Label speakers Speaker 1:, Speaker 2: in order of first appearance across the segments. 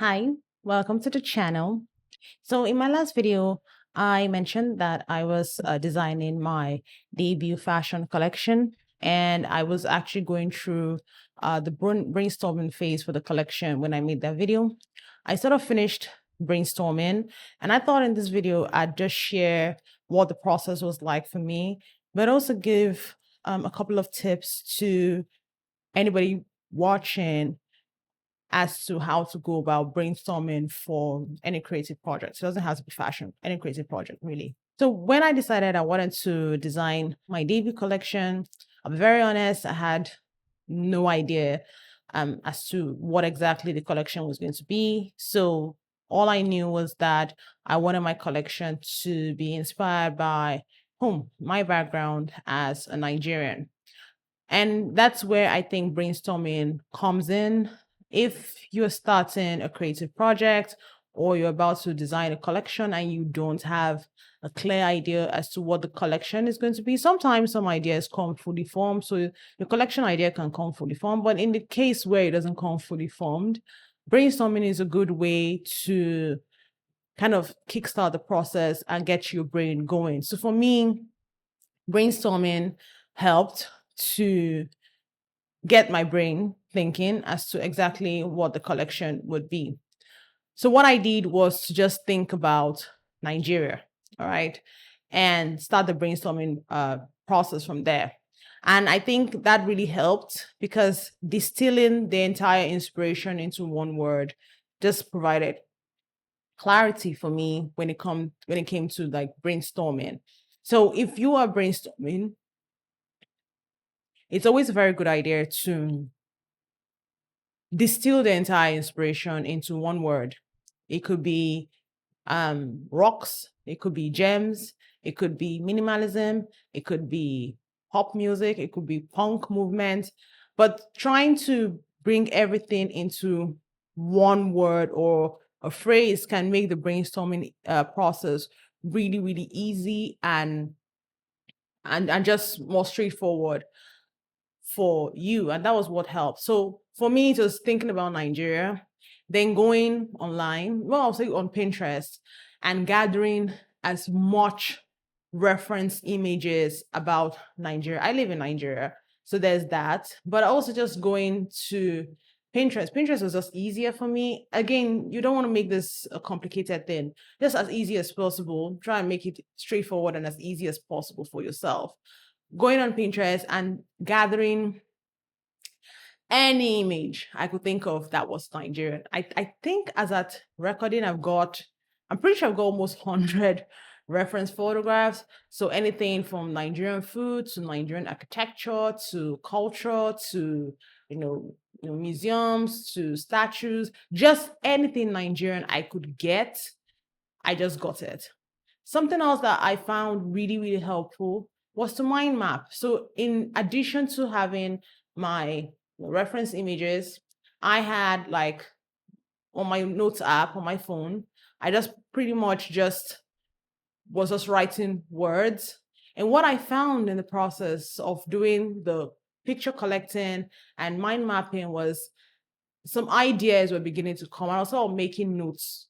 Speaker 1: Hi, welcome to the channel. So in my last video, I mentioned that I was designing my debut fashion collection, and I was actually going through the brainstorming phase for the collection when I made that video. I sort of finished brainstorming, and I thought in this video I'd just share what the process was like for me, but also give a couple of tips to anybody watching as to how to go about brainstorming for any creative project. So it doesn't have to be fashion, any creative project, really. So when I decided I wanted to design my debut collection, I'll be very honest, I had no idea as to what exactly the collection was going to be. So all I knew was that I wanted my collection to be inspired by my background as a Nigerian. And that's where I think brainstorming comes in. If you're starting a creative project or you're about to design a collection and you don't have a clear idea as to what the collection is going to be, sometimes some ideas come fully formed. So your collection idea can come fully formed. But in the case where it doesn't come fully formed, brainstorming is a good way to kind of kickstart the process and get your brain going. So for me, brainstorming helped to get my brain thinking as to exactly what the collection would be. So what I did was to just think about Nigeria, all right, and start the brainstorming process from there. And I think that really helped because distilling the entire inspiration into one word just provided clarity for me when it came to like brainstorming. So if you are brainstorming, it's always a very good idea to distill the entire inspiration into one word. It could be rocks, it could be gems, it could be minimalism, it could be pop music, it could be punk movement, but trying to bring everything into one word or a phrase can make the brainstorming process really, really easy and just more straightforward for you. And that was what helped. So for me, it was thinking about Nigeria, then going online, well, I'll say on Pinterest, and gathering as much reference images about Nigeria. I live in Nigeria, so there's that. But also just going to Pinterest. Pinterest was just easier for me. Again, you don't want to make this a complicated thing. Just as easy as possible. Try and make it straightforward and as easy as possible for yourself. Going on Pinterest and gathering any image I could think of that was Nigerian. I think as at recording, I'm pretty sure I've got almost 100 reference photographs. So anything from Nigerian food to Nigerian architecture to culture to, museums to statues, just anything Nigerian I could get, I just got it. Something else that I found really, really helpful was to mind map. So, in addition to having my reference images, I had like on my notes app on my phone, I just pretty much just was just writing words. And what I found in the process of doing the picture collecting and mind mapping was some ideas were beginning to come. I was sort of making notes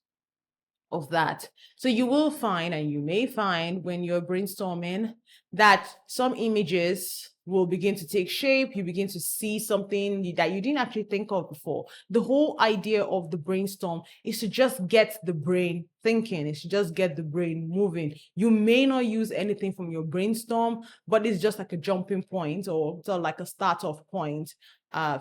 Speaker 1: of that. So you will find, and you may find when you're brainstorming, that some images will begin to take shape. You begin to see something that you didn't actually think of before. The whole idea of the brainstorm is to just get the brain thinking, is to just get the brain moving. You may not use anything from your brainstorm, but it's just like a jumping point or sort of like a start off point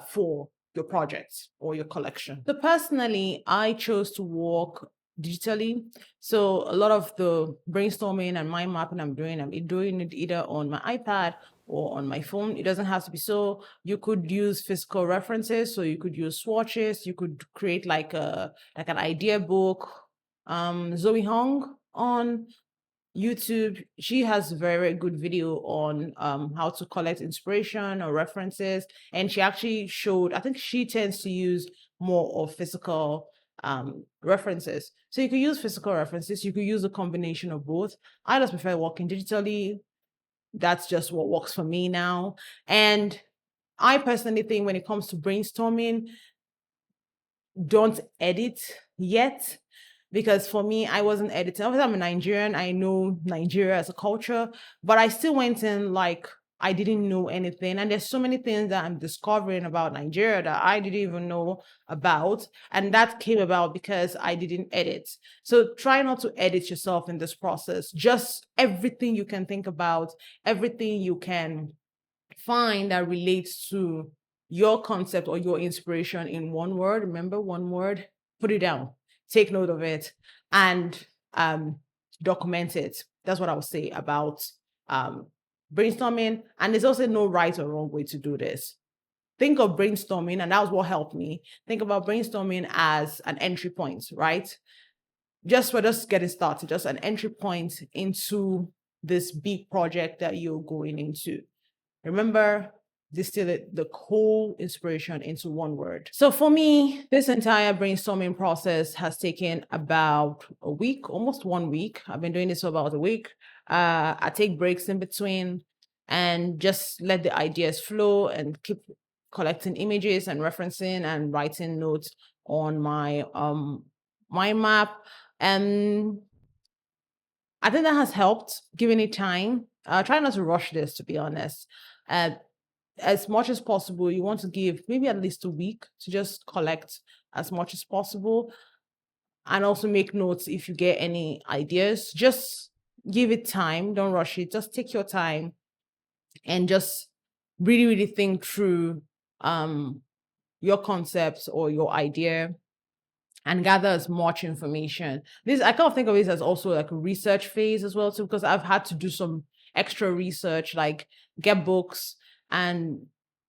Speaker 1: for your project or your collection. So personally, I chose to walk digitally. So a lot of the brainstorming and mind mapping I'm doing it either on my iPad or on my phone. It doesn't have to be so. You could use physical references. So you could use swatches. You could create like an idea book. Zoe Hong on YouTube, she has very, very good video on how to collect inspiration or references. And she actually showed, I think she tends to use more of physical references. So you could use physical references, you could use a combination of both. I just prefer working digitally. That's just what works for me now. And I personally think when it comes to brainstorming, don't edit yet, because for me, I wasn't editing. Obviously, I'm a Nigerian. I know Nigeria as a culture, but I still went in like I didn't know anything. And there's so many things that I'm discovering about Nigeria that I didn't even know about. And that came about because I didn't edit. So try not to edit yourself in this process. Just everything you can think about, everything you can find that relates to your concept or your inspiration in one word. Remember, one word, put it down, take note of it, and document it. That's what I would say about brainstorming. And there's also no right or wrong way to do this. Think of brainstorming, and that was what helped me. Think about brainstorming as an entry point, right? Just for just getting started, just an entry point into this big project that you're going into. Remember, distill the whole inspiration into one word. So for me, this entire brainstorming process has taken about a week, almost 1 week. I've been doing this for about a week. I take breaks in between and just let the ideas flow and keep collecting images and referencing and writing notes on my mind map. And I think that has helped, giving it time. Try not to rush this, to be honest. Uh, as much as possible, you want to give maybe at least a week to just collect as much as possible, and also make notes if you get any ideas. Just give it time. Don't rush it. Just take your time and just really, really think through your concepts or your idea and gather as much information. This, I kind of think of this as also like a research phase as well too, because I've had to do some extra research, like get books and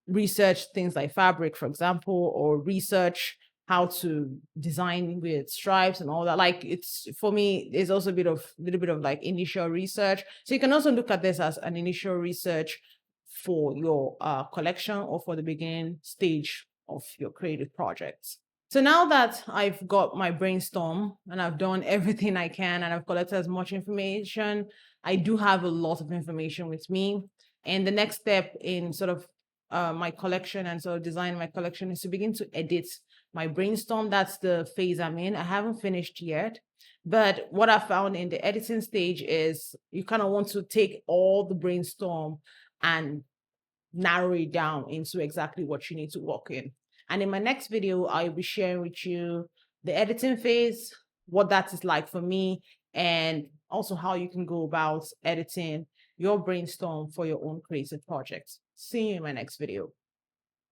Speaker 1: research things like fabric, for example, or research how to design with stripes and all that. Like, it's, for me, it's also a little bit of like initial research. So you can also look at this as an initial research for your collection or for the beginning stage of your creative projects. So now that I've got my brainstorm and I've done everything I can and I've collected as much information, I do have a lot of information with me. And the next step in sort of my collection and sort of design my collection is to begin to edit my brainstorm. That's the phase I'm in. I haven't finished yet. But what I found in the editing stage is you kind of want to take all the brainstorm and narrow it down into exactly what you need to work in. And in my next video, I'll be sharing with you the editing phase, what that is like for me, and also how you can go about editing your brainstorm for your own creative projects. See you in my next video.